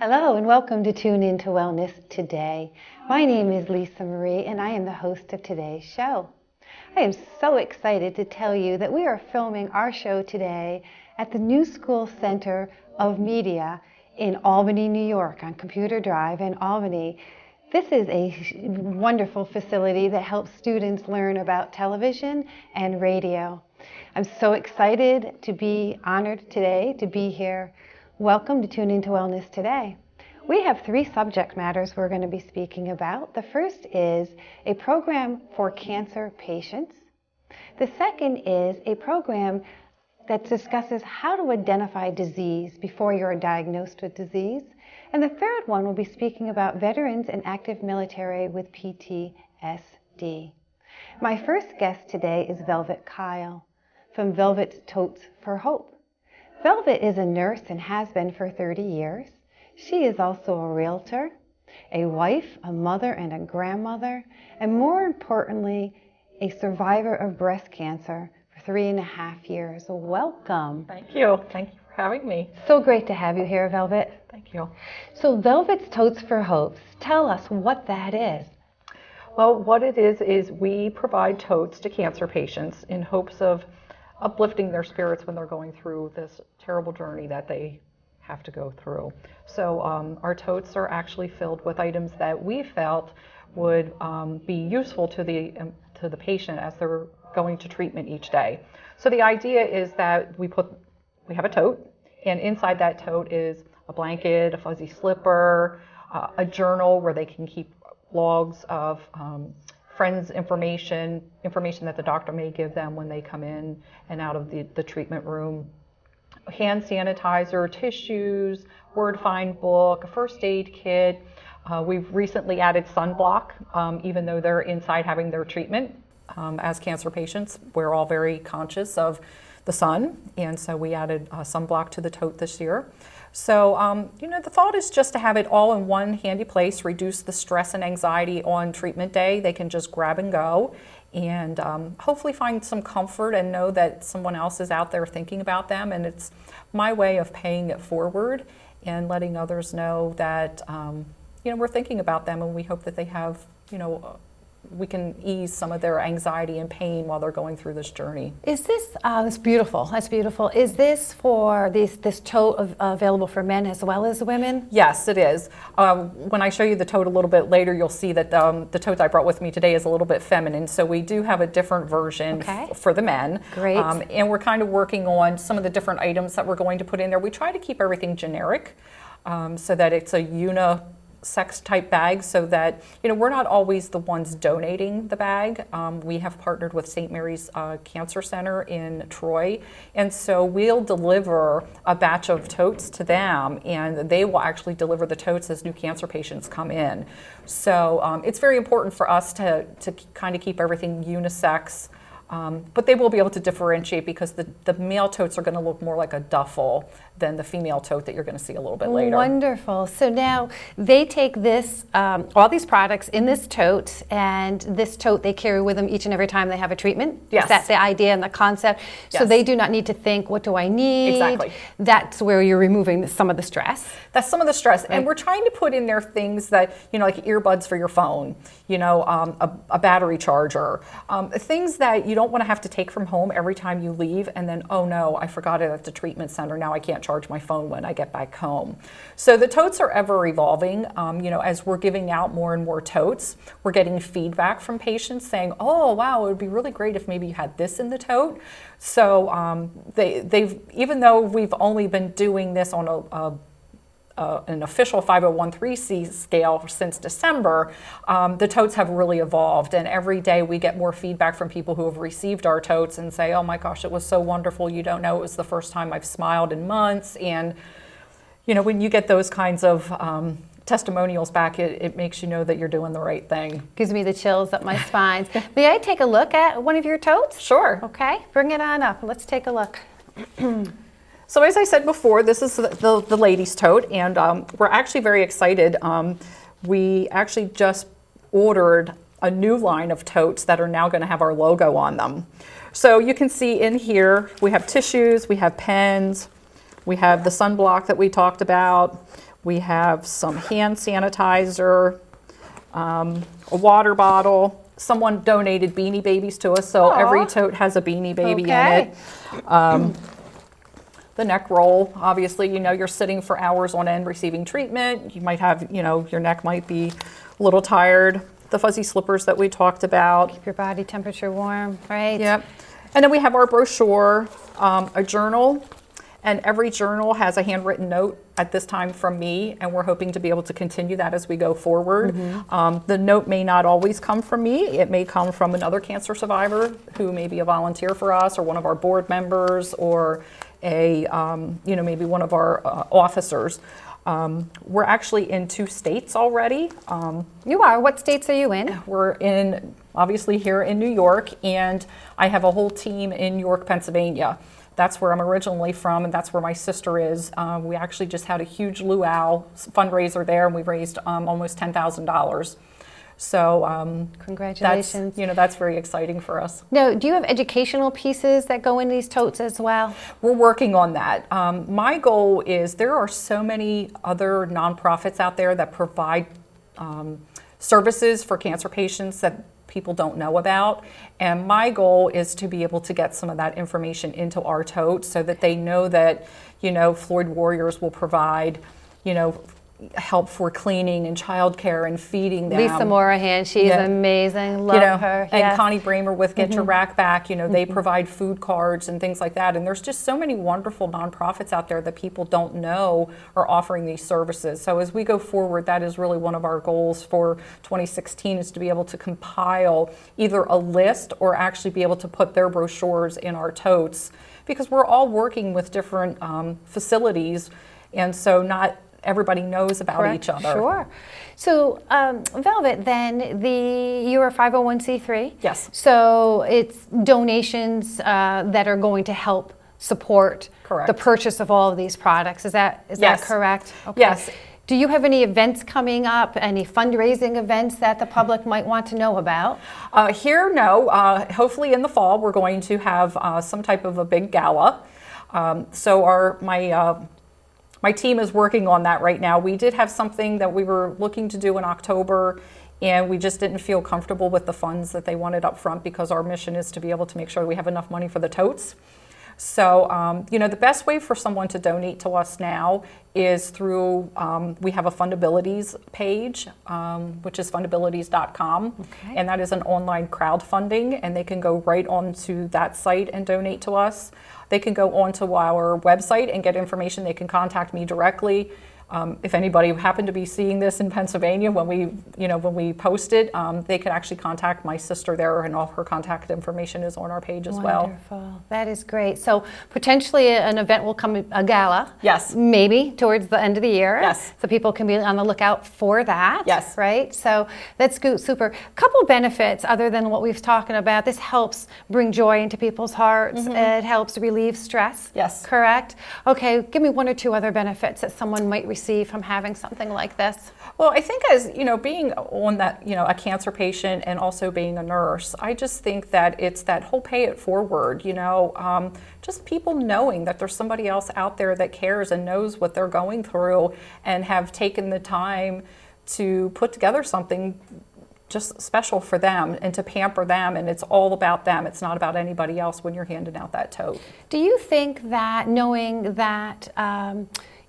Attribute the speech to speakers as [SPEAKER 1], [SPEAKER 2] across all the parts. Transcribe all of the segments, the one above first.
[SPEAKER 1] Hello and welcome to Tune In to Wellness Today. My name is Lisa Marie and I am the host of today's show. I am so excited to tell you that we are filming our show today at the New School Center of Media in Albany, New York on Computer Drive in Albany. This is a wonderful facility that helps students learn about television and radio. I'm so excited to be honored today to be here. Welcome to Tune Into Wellness Today. We have three subject matters we're going to be speaking about. The first is a program for cancer patients. The second is a program that discusses how to identify disease before you're diagnosed with disease. And the third one will be speaking about veterans and active military with PTSD. My first guest today is Velvet Kyle from Velvet's Totes for Hope. Velvet is a nurse and has been for 30 years. She is also a realtor, a wife, a mother, and a grandmother, and more importantly, a survivor of breast cancer for 3.5 years. Welcome.
[SPEAKER 2] Thank you. Thank you for having me.
[SPEAKER 1] So great to have you here, Velvet.
[SPEAKER 2] Thank you.
[SPEAKER 1] So Velvet's Totes for Hope, tell us what that is.
[SPEAKER 2] Well, what it is we provide totes to cancer patients in hopes of uplifting their spirits when they're going through this terrible journey that they have to go through. So our totes are actually filled with items that we felt would be useful to the patient as they're going to treatment each day. So the idea is that we have a tote, and inside that tote is a blanket, a fuzzy slipper, a journal where they can keep logs of friends' information that the doctor may give them when they come in and out of the treatment room, hand sanitizer, tissues, word find book, a first aid kit. We've recently added sunblock, even though they're inside having their treatment. As cancer patients, we're all very conscious of the sun, and so we added sunblock to the tote this year. So, the thought is just to have it all in one handy place, reduce the stress and anxiety on treatment day. They can just grab and go and hopefully find some comfort and know that someone else is out there thinking about them. And it's my way of paying it forward and letting others know that, we're thinking about them and we hope that they have, we can ease some of their anxiety and pain while they're going through this journey.
[SPEAKER 1] Is this, that's beautiful, that's beautiful. Is this for this tote available for men as well as women?
[SPEAKER 2] Yes, it is. When I show you the tote a little bit later, you'll see that the tote I brought with me today is a little bit feminine, so we do have a different version for the men.
[SPEAKER 1] Great.
[SPEAKER 2] And we're kind of working on some of the different items that we're going to put in there. We try to keep everything generic so that it's a unisex type bag, so that we're not always the ones donating the bag. We have partnered with St. Mary's Cancer Center in Troy, and so we'll deliver a batch of totes to them, and they will actually deliver the totes as new cancer patients come in. So it's very important for us to kind of keep everything unisex. But they will be able to differentiate because the male totes are going to look more like a duffel than the female tote that you're going to see a little bit later.
[SPEAKER 1] Wonderful. So now they take this, all these products in this tote, and this tote they carry with them each and every time they have a treatment?
[SPEAKER 2] Yes.
[SPEAKER 1] Is that the idea and the concept?
[SPEAKER 2] Yes.
[SPEAKER 1] So they do not need to think, what do I need?
[SPEAKER 2] Exactly.
[SPEAKER 1] That's where you're removing some of the stress.
[SPEAKER 2] That's some of the stress.
[SPEAKER 1] Right.
[SPEAKER 2] And we're trying to put in there things that, like earbuds for your phone, a battery charger, things that you don't want to have to take from home every time you leave and then, oh no, I forgot it at the treatment center. Now I can't charge my phone when I get back home. So the totes are ever evolving. As we're giving out more and more totes, we're getting feedback from patients saying, oh wow, it would be really great if maybe you had this in the tote. So they've, even though we've only been doing this on an official 501(c) scale since December, the totes have really evolved, and every day we get more feedback from people who have received our totes and say, oh my gosh, it was so wonderful, you don't know, it was the first time I've smiled in months. And when you get those kinds of testimonials back, it makes you know that you're doing the right thing.
[SPEAKER 1] Gives me the chills up my spine. May I take a look at one of your totes?
[SPEAKER 2] Sure.
[SPEAKER 1] Okay, bring it on up. Let's take a look.
[SPEAKER 2] So as I said before, this is the ladies' tote, and we're actually very excited. We actually just ordered a new line of totes that are now going to have our logo on them. So you can see in here, we have tissues, we have pens, we have the sunblock that we talked about, We have some hand sanitizer, a water bottle. Someone donated Beanie Babies to us, so every tote has a Beanie Baby in it. The neck roll, obviously, you're sitting for hours on end receiving treatment. You might have, your neck might be a little tired. The fuzzy slippers that we talked about.
[SPEAKER 1] Keep your body temperature warm, right?
[SPEAKER 2] Yep. And then we have our brochure, a journal, and every journal has a handwritten note at this time from me, and we're hoping to be able to continue that as we go forward. The note may not always come from me. It may come from another cancer survivor who may be a volunteer for us, or one of our board members, or maybe one of our officers. We're actually in 2 states already.
[SPEAKER 1] You are? What states are you in?
[SPEAKER 2] We're obviously here in New York, and I have a whole team in York, Pennsylvania. That's where I'm originally from, and that's where my sister is. We actually just had a huge luau fundraiser there, and we raised almost $10,000. So
[SPEAKER 1] congratulations.
[SPEAKER 2] That's very exciting for us.
[SPEAKER 1] Now, do you have educational pieces that go in these totes as well?
[SPEAKER 2] We're working on that. My goal is there are so many other nonprofits out there that provide services for cancer patients that people don't know about. And my goal is to be able to get some of that information into our totes so that they know that, Floyd Warriors will provide, help for cleaning and childcare and feeding them.
[SPEAKER 1] Lisa Morahan, she's amazing. Love her.
[SPEAKER 2] And Connie Bramer with Get Your Rack Back, they provide food cards and things like that. And there's just so many wonderful nonprofits out there that people don't know are offering these services. So as we go forward, that is really one of our goals for 2016 is to be able to compile either a list or actually be able to put their brochures in our totes, because we're all working with different facilities, and so not everybody knows about each other.
[SPEAKER 1] Sure. So, Velvet, then you're a 501c3.
[SPEAKER 2] Yes.
[SPEAKER 1] So it's donations that are going to help support the purchase of all of these products. Is that correct? Okay.
[SPEAKER 2] Yes.
[SPEAKER 1] Do you have any events coming up, any fundraising events that the public might want to know about?
[SPEAKER 2] Here, no. Hopefully in the fall, we're going to have some type of a big gala. So my team is working on that right now. We did have something that we were looking to do in October, and we just didn't feel comfortable with the funds that they wanted up front, because our mission is to be able to make sure we have enough money for the totes. So, the best way for someone to donate to us now is through, we have a Fundabilities page, which is fundabilities.com, and that is an online crowdfunding, and they can go right onto that site and donate to us. They can go onto our website and get information. They can contact me directly. If anybody happened to be seeing this in Pennsylvania when we post it, they could actually contact my sister there, and all her contact information is on our page as well.
[SPEAKER 1] Wonderful. That is great. So potentially an event will come, a gala.
[SPEAKER 2] Yes.
[SPEAKER 1] Maybe towards the end of the year.
[SPEAKER 2] Yes.
[SPEAKER 1] So people can be on the lookout for that.
[SPEAKER 2] Yes.
[SPEAKER 1] Right? So that's good, super. A couple benefits other than what we've talked about. This helps bring joy into people's hearts. It helps relieve stress.
[SPEAKER 2] Yes.
[SPEAKER 1] Correct? Okay, give me 1 or 2 other benefits that someone might receive from having something like this.
[SPEAKER 2] Well, I think as being on that, a cancer patient and also being a nurse, I just think that it's that whole pay it forward, just people knowing that there's somebody else out there that cares and knows what they're going through and have taken the time to put together something just special for them and to pamper them, and it's all about them. It's not about anybody else when you're handing out that tote.
[SPEAKER 1] Do you think that knowing that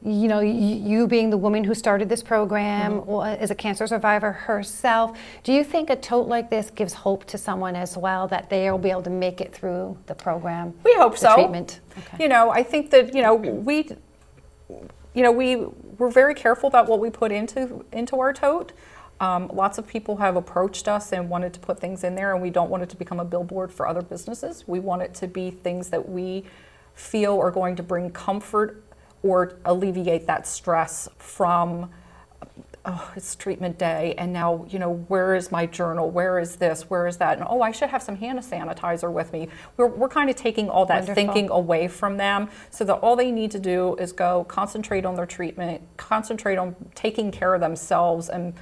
[SPEAKER 1] you being the woman who started this program as a cancer survivor herself, do you think a tote like this gives hope to someone as well, that they will be able to make it through the program?
[SPEAKER 2] We hope so.
[SPEAKER 1] Treatment. Okay.
[SPEAKER 2] I think that we're very careful about what we put into our tote. Lots of people have approached us and wanted to put things in there, and we don't want it to become a billboard for other businesses. We want it to be things that we feel are going to bring comfort or alleviate that stress from, it's treatment day, and now, where is my journal? Where is this? Where is that? And I should have some hand sanitizer with me. We're kind of taking all that thinking away from them, so that all they need to do is go concentrate on their treatment, concentrate on taking care of themselves and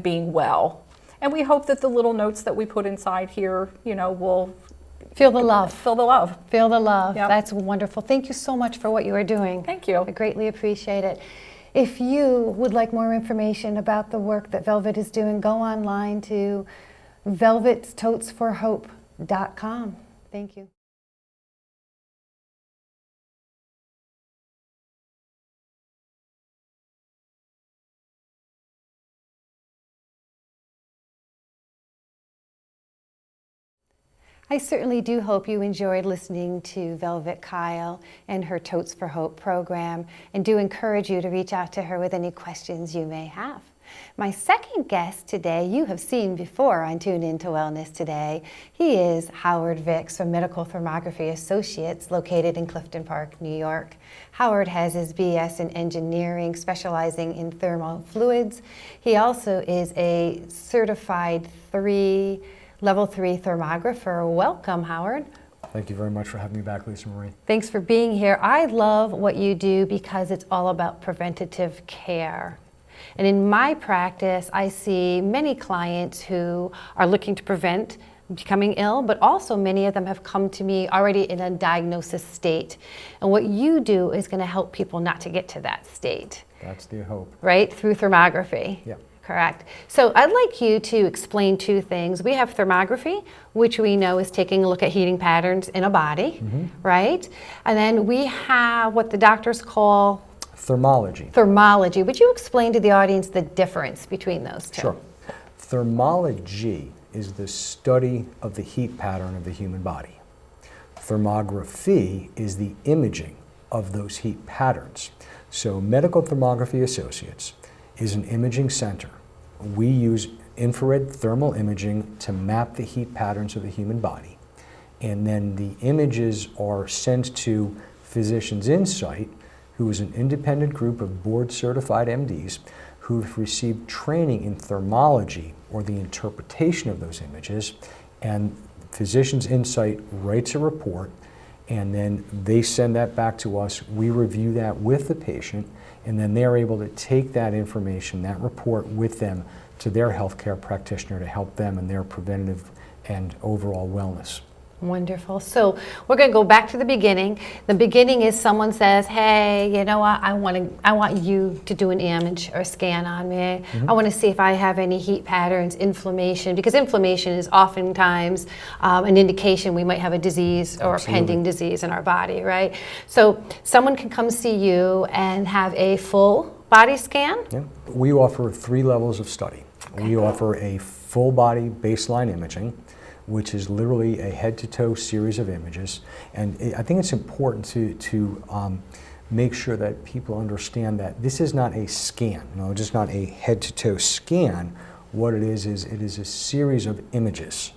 [SPEAKER 2] being well. And we hope that the little notes that we put inside here, will
[SPEAKER 1] feel the love.
[SPEAKER 2] Feel the love.
[SPEAKER 1] Feel the love.
[SPEAKER 2] Yep.
[SPEAKER 1] That's wonderful. Thank you so much for what you are doing.
[SPEAKER 2] Thank you.
[SPEAKER 1] I greatly appreciate it. If you would like more information about the work that Velvet is doing, go online to velvetstotesforhope.com. Thank you. I certainly do hope you enjoyed listening to Velvet Kyle and her Totes for Hope program, and do encourage you to reach out to her with any questions you may have. My second guest today you have seen before on Tune In to Wellness Today. He is Howard Vicks from Medical Thermography Associates, located in Clifton Park, New York. Howard has his BS in engineering, specializing in thermal fluids. He also is a certified Level 3 thermographer. Welcome, Howard.
[SPEAKER 3] Thank you very much for having me back, Lisa Marie.
[SPEAKER 1] Thanks for being here. I love what you do because it's all about preventative care. And in my practice, I see many clients who are looking to prevent becoming ill, but also many of them have come to me already in a diagnosis state. And what you do is going to help people not to get to that state.
[SPEAKER 3] That's the hope.
[SPEAKER 1] Right? Through thermography.
[SPEAKER 3] Yeah.
[SPEAKER 1] Correct. So I'd like you to explain two things. We have thermography, which we know is taking a look at heating patterns in a body, right? And then we have what the doctors call
[SPEAKER 3] Thermology.
[SPEAKER 1] Thermology. Would you explain to the audience the difference between those two?
[SPEAKER 3] Sure. Thermology is the study of the heat pattern of the human body. Thermography is the imaging of those heat patterns. So Medical Thermography Associates is an imaging center. We use infrared thermal imaging to map the heat patterns of the human body. And then the images are sent to Physicians Insight, who is an independent group of board-certified MDs who've received training in thermology, or the interpretation of those images. And Physicians Insight writes a report, and then they send that back to us. We review that with the patient, and then they're able to take that information, that report, with them to their healthcare practitioner to help them in their preventative and overall wellness.
[SPEAKER 1] Wonderful. So we're going to go back to the beginning. The beginning is someone says, hey, you know what, I want you to do an image or scan on me. I want to see if I have any heat patterns, inflammation, because inflammation is oftentimes an indication we might have a disease or a pending disease in our body, right? So someone can come see you and have a full body scan?
[SPEAKER 3] Yeah. We offer 3 levels of study. Okay. We offer a full body baseline imaging, which is literally a head-to-toe series of images. And I think it's important to make sure that people understand that this is not a scan, just not a head-to-toe scan. What it is it is a series of images.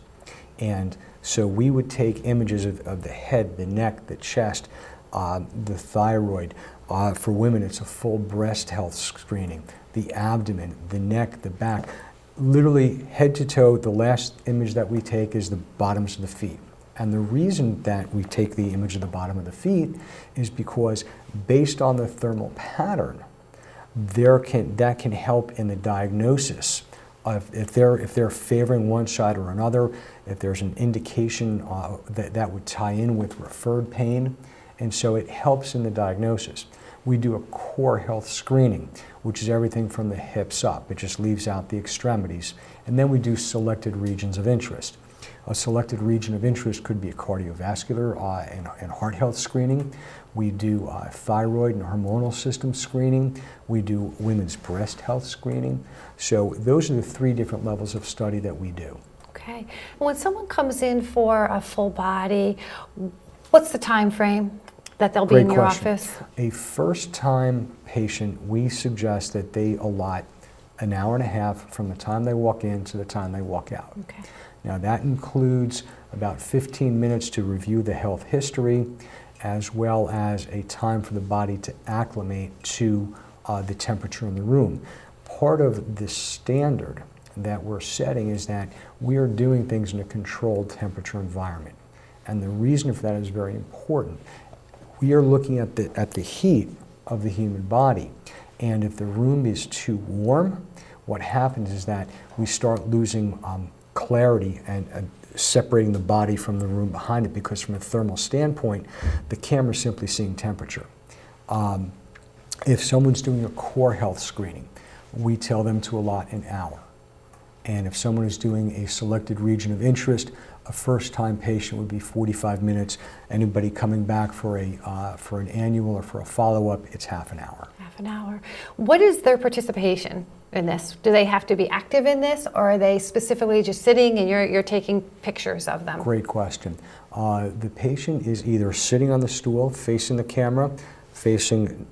[SPEAKER 3] And so we would take images of the head, the neck, the chest, the thyroid. For women, it's a full breast health screening, the abdomen, the neck, the back. Literally head to toe. The last image that we take is the bottoms of the feet. And the reason that we take the image of the bottom of the feet is because based on the thermal pattern, that can help in the diagnosis of if they're favoring one side or another, if there's an indication that would tie in with referred pain. And so it helps in the diagnosis. We do a core health screening, which is everything from the hips up. It just leaves out the extremities. And then we do selected regions of interest. A selected region of interest could be a cardiovascular and heart health screening. We do thyroid and hormonal system screening. We do women's breast health screening. So those are the 3 different levels of study that we do.
[SPEAKER 1] Okay. When someone comes in for a full body, what's the time frame that they'll be in your office?
[SPEAKER 3] A first-time patient, we suggest that they allot an hour and a half from the time they walk in to the time they walk out.
[SPEAKER 1] Okay.
[SPEAKER 3] Now that includes about 15 minutes to review the health history, as well as a time for the body to acclimate to the temperature in the room. Part of the standard that we're setting is that we are doing things in a controlled temperature environment. And the reason for that is very important. We are looking at the heat of the human body, and if the room is too warm, what happens is that we start losing clarity and separating the body from the room behind it, because from a thermal standpoint, the camera is simply seeing temperature. If someone's doing a core health screening, we tell them to allot an hour. And if someone is doing a selected region of interest, a first-time patient would be 45 minutes. Anybody coming back for an annual or for a follow-up, it's half an hour.
[SPEAKER 1] Half an hour. What is their participation in this? Do they have to be active in this, or are they specifically just sitting and you're taking pictures of them?
[SPEAKER 3] Great question. The patient is either sitting on the stool facing the camera, facing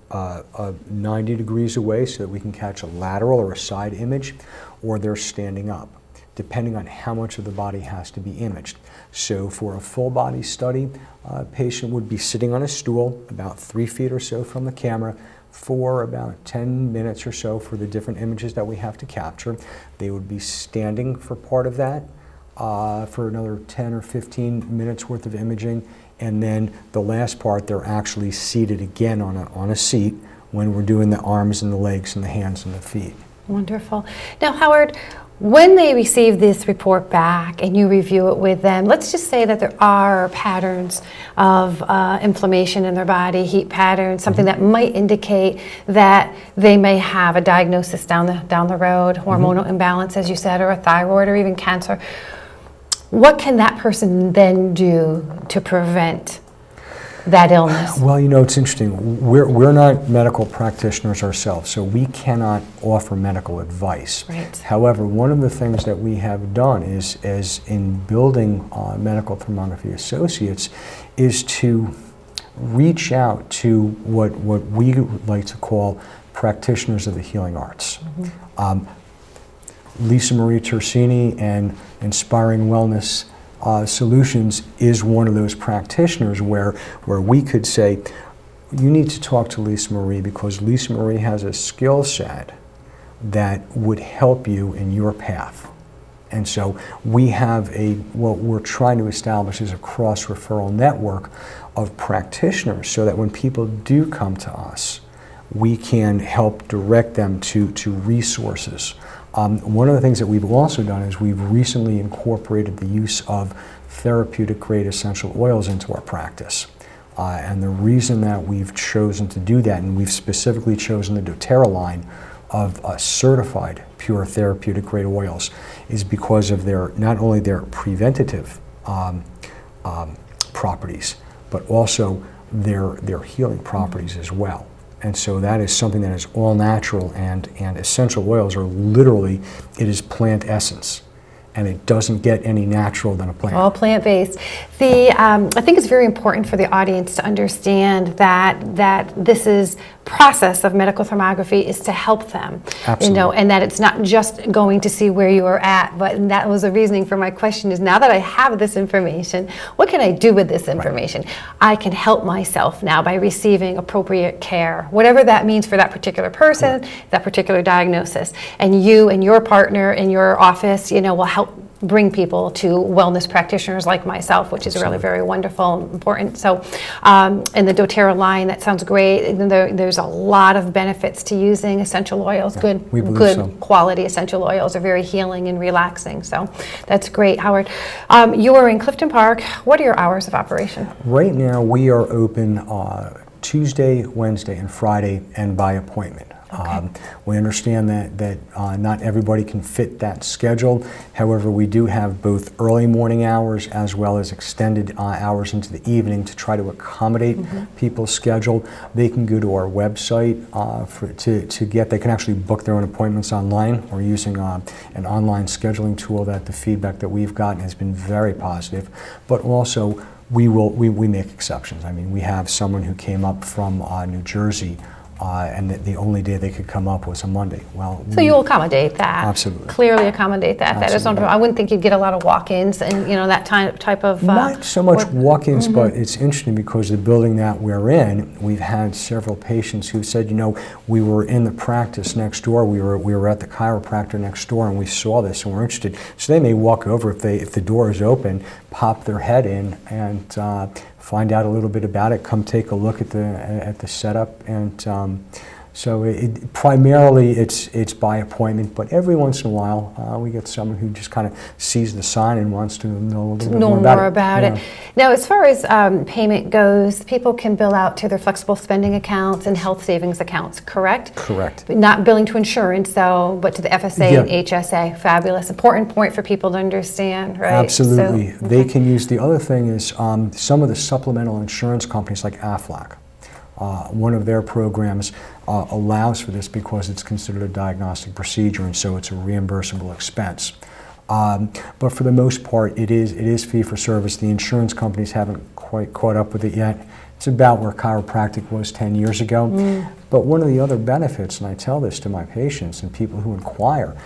[SPEAKER 3] 90 degrees away so that we can catch a lateral or a side image, or they're standing up, depending on how much of the body has to be imaged. So for a full body study, a patient would be sitting on a stool about 3 feet or so from the camera for about 10 minutes or so for the different images that we have to capture. They would be standing for part of that for another 10 or 15 minutes worth of imaging, and then the last part they're actually seated again on a seat when we're doing the arms and the legs and the hands and the feet.
[SPEAKER 1] Wonderful. Now, Howard, when they receive this report back and you review it with them, let's just say that there are patterns of inflammation in their body, heat patterns, something that might indicate that they may have a diagnosis down the road, hormonal imbalance, as you said, or a thyroid, or even cancer. What can that person then do to prevent that illness?
[SPEAKER 3] Well, you know, it's interesting. We're not medical practitioners ourselves, so we cannot offer medical advice.
[SPEAKER 1] Right.
[SPEAKER 3] However, one of the things that we have done is in building Medical Thermography Associates is to reach out to what we like to call practitioners of the healing arts. Lisa Marie Tersini and Inspiring Wellness Solutions is one of those practitioners where we could say, you need to talk to Lisa Marie because Lisa Marie has a skill set that would help you in your path. And so we have what we're trying to establish is a cross-referral network of practitioners so that when people do come to us, we can help direct them to resources. One of the things that we've also done is we've recently incorporated the use of therapeutic grade essential oils into our practice. And the reason that we've chosen to do that, and we've specifically chosen the doTERRA line of certified pure therapeutic grade oils, is because of not only their preventative properties, but also their healing properties as well. And so that is something that is all natural, and essential oils are literally, it is plant essence. And it doesn't get any natural than a plant.
[SPEAKER 1] All plant-based. I think it's very important for the audience to understand that this is process of medical thermography is to help them.
[SPEAKER 3] Absolutely.
[SPEAKER 1] You know, and that it's not just going to see where you are at, but that was the reasoning for my question is, now that I have this information, what can I do with this information? Right. I can help myself now by receiving appropriate care, whatever that means for that particular person, right, that particular diagnosis. And you and your partner in your office, you know, will help bring people to wellness practitioners like myself, which is really very wonderful and important. So, in the doTERRA line, that sounds great. There's a lot of benefits to using essential oils.
[SPEAKER 3] Yeah,
[SPEAKER 1] good quality essential oils are very healing and relaxing. So, that's great, Howard. You are in Clifton Park. What are your hours of operation?
[SPEAKER 3] Right now, we are open Tuesday, Wednesday, and Friday, and by appointment. Okay. We understand that not everybody can fit that schedule. However, we do have both early morning hours as well as extended hours into the evening to try to accommodate people's schedule. They can go to our website they can actually book their own appointments online. We're using an online scheduling tool that the feedback that we've gotten has been very positive. But also, we make exceptions. I mean, we have someone who came up from New Jersey, and the only day they could come up was a Monday. Well,
[SPEAKER 1] so you'll accommodate that.
[SPEAKER 3] Absolutely.
[SPEAKER 1] Clearly accommodate that.
[SPEAKER 3] Absolutely.
[SPEAKER 1] That is not, I wouldn't think you'd get a lot of walk-ins and that type of.
[SPEAKER 3] Not so much walk-ins, but it's interesting because the building that we're in, we've had several patients who said, you know, we were in the practice next door. We were at the chiropractor next door, and we saw this, and we're interested. So they may walk over if the door is open, pop their head in, and find out a little bit about it, come take a look at the setup, and So primarily it's by appointment, but every once in a while we get someone who just kind of sees the sign and wants to know a little bit more about it.
[SPEAKER 1] Now, as far as payment goes, people can bill out to their flexible spending accounts and health savings accounts, correct?
[SPEAKER 3] Correct.
[SPEAKER 1] Not billing to insurance, though, but to the FSA and HSA. Fabulous. Important point for people to understand, right?
[SPEAKER 3] Absolutely. So, they can use, the other thing is some of the supplemental insurance companies like Aflac. One of their programs allows for this because it's considered a diagnostic procedure, and so it's a reimbursable expense. But for the most part, it is fee for service. The insurance companies haven't quite caught up with it yet. It's about where chiropractic was 10 years ago. But one of the other benefits, and I tell this to my patients and people who inquire,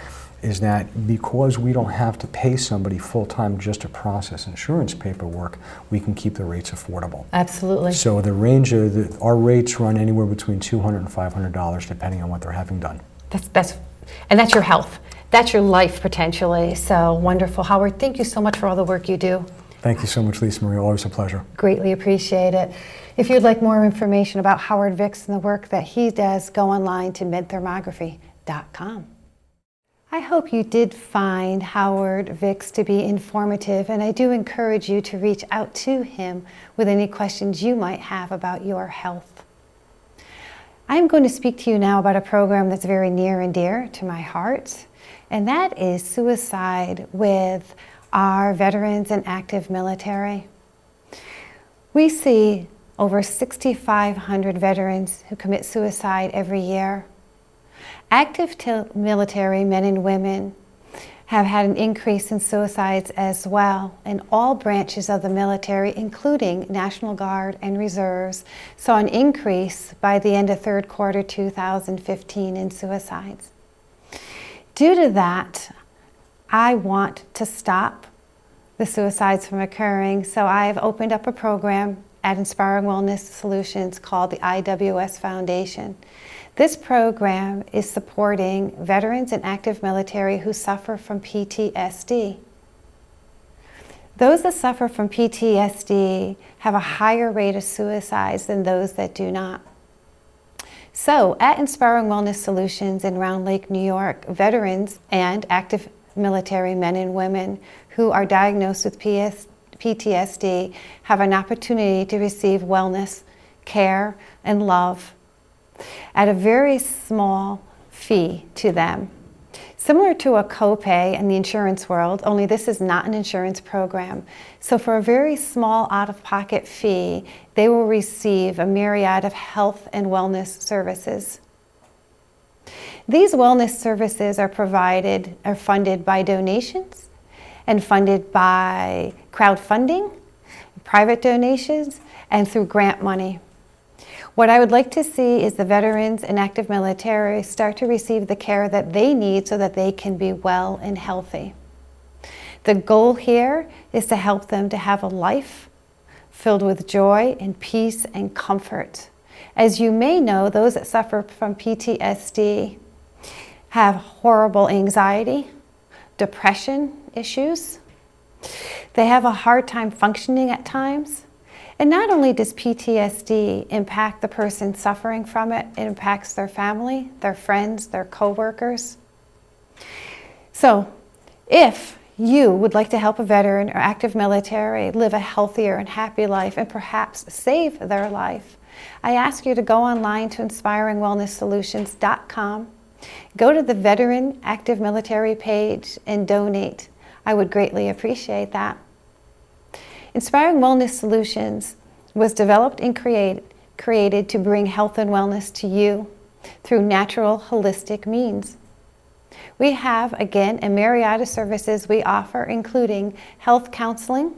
[SPEAKER 3] is that because we don't have to pay somebody full-time just to process insurance paperwork, we can keep the rates affordable.
[SPEAKER 1] Absolutely.
[SPEAKER 3] So the range of our rates run anywhere between $200 and $500 depending on what they're having done.
[SPEAKER 1] That's your health. That's your life potentially. So wonderful. Howard, thank you so much for all the work you do.
[SPEAKER 3] Thank you so much, Lisa Marie. Always a pleasure.
[SPEAKER 1] Greatly appreciate it. If you'd like more information about Howard Vicks and the work that he does, go online to medthermography.com. I hope you did find Howard Vicks to be informative, and I do encourage you to reach out to him with any questions you might have about your health. I'm going to speak to you now about a program that's very near and dear to my heart, and that is suicide with our veterans and active military. We see over 6,500 veterans who commit suicide every year. Active military men and women have had an increase in suicides as well, and all branches of the military, including National Guard and Reserves, saw an increase by the end of third quarter 2015 in suicides. Due to that, I want to stop the suicides from occurring, so I've opened up a program at Inspiring Wellness Solutions called the IWS Foundation. This program is supporting veterans and active military who suffer from PTSD. Those that suffer from PTSD have a higher rate of suicides than those that do not. So at Inspiring Wellness Solutions in Round Lake, New York, veterans and active military men and women who are diagnosed with PTSD have an opportunity to receive wellness, care, and love at a very small fee to them. Similar to a copay in the insurance world, only this is not an insurance program. So for a very small out-of-pocket fee, they will receive a myriad of health and wellness services. These wellness services are funded by donations and funded by crowdfunding, private donations, and through grant money. What I would like to see is the veterans and active military start to receive the care that they need so that they can be well and healthy. The goal here is to help them to have a life filled with joy and peace and comfort. As you may know, those that suffer from PTSD have horrible anxiety, depression issues. They have a hard time functioning at times. And not only does PTSD impact the person suffering from it, it impacts their family, their friends, their coworkers. So if you would like to help a veteran or active military live a healthier and happy life and perhaps save their life, I ask you to go online to inspiringwellnesssolutions.com, go to the Veteran Active Military page and donate. I would greatly appreciate that. Inspiring Wellness Solutions was developed and created to bring health and wellness to you through natural, holistic means. We have, again, a myriad of services we offer, including health counseling,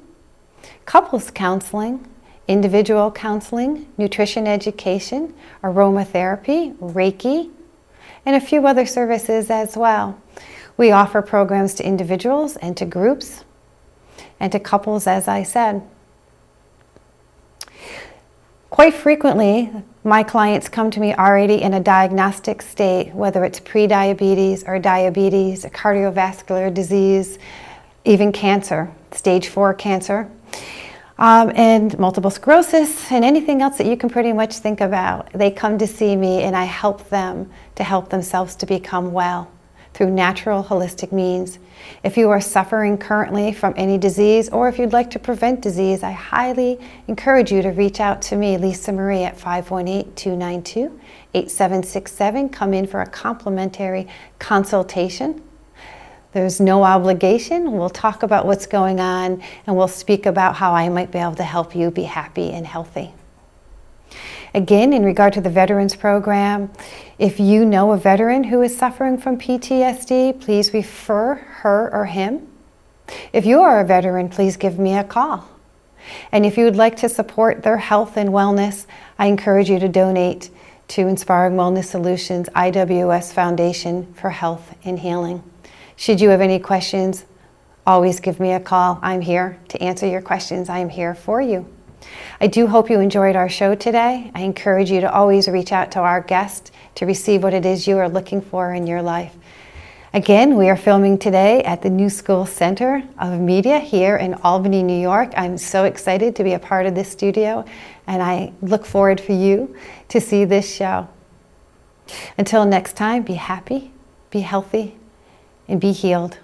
[SPEAKER 1] couples counseling, individual counseling, nutrition education, aromatherapy, Reiki, and a few other services as well. We offer programs to individuals and to groups, and to couples, as I said. Quite frequently, my clients come to me already in a diagnostic state, whether it's pre-diabetes or diabetes, or cardiovascular disease, even cancer, stage 4 cancer. and multiple sclerosis and anything else that you can pretty much think about. They come to see me and I help them to help themselves to become well through natural, holistic means. If you are suffering currently from any disease, or if you'd like to prevent disease, I highly encourage you to reach out to me, Lisa Marie, at 518-292-8767. Come in for a complimentary consultation. There's no obligation. We'll talk about what's going on and we'll speak about how I might be able to help you be happy and healthy. Again, in regard to the Veterans Program, if you know a veteran who is suffering from PTSD, please refer her or him. If you are a veteran, please give me a call. And if you would like to support their health and wellness, I encourage you to donate to Inspiring Wellness Solutions, IWS Foundation for Health and Healing. Should you have any questions, always give me a call. I'm here to answer your questions. I am here for you. I do hope you enjoyed our show today. I encourage you to always reach out to our guest to receive what it is you are looking for in your life. Again, we are filming today at the New School Center of Media here in Albany, New York. I'm so excited to be a part of this studio, and I look forward for you to see this show. Until next time, be happy, be healthy, and be healed.